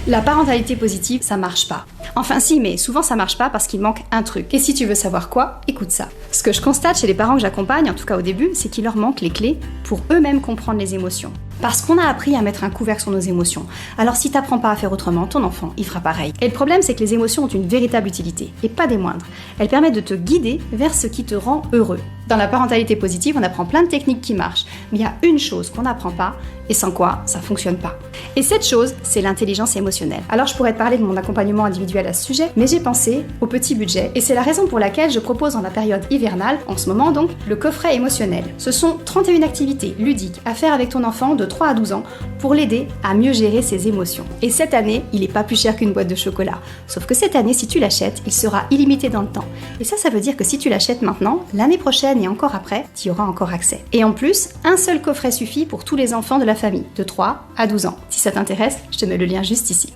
La parentalité positive, ça marche pas. Enfin si, mais souvent ça marche pas parce qu'il manque un truc. Et si tu veux savoir quoi, écoute ça. Ce que je constate chez les parents que j'accompagne, en tout cas au début, c'est qu'il leur manque les clés pour eux-mêmes comprendre les émotions. Parce qu'on a appris à mettre un couvercle sur nos émotions. Alors si t'apprends pas à faire autrement, ton enfant, il fera pareil. Et le problème, c'est que les émotions ont une véritable utilité, et pas des moindres. Elles permettent de te guider vers ce qui te rend heureux. Dans la parentalité positive, on apprend plein de techniques qui marchent, mais il y a une chose qu'on n'apprend pas, et sans quoi, ça fonctionne pas. Et cette chose, c'est l'intelligence émotionnelle. Alors je pourrais te parler de mon accompagnement individuel à ce sujet, mais j'ai pensé au petit budget, et c'est la raison pour laquelle je propose dans la période hivernale, en ce moment donc, le coffret émotionnel. Ce sont 31 activités ludiques à faire avec ton enfant de 3 à 12 ans pour l'aider à mieux gérer ses émotions. Et cette année, il n'est pas plus cher qu'une boîte de chocolat. Sauf que cette année, si tu l'achètes, il sera illimité dans le temps. Et ça veut dire que si tu l'achètes maintenant, l'année prochaine et encore après, tu y auras encore accès. Et en plus, un seul coffret suffit pour tous les enfants de la famille, de 3 à 12 ans. Si ça t'intéresse, je te mets le lien juste ici.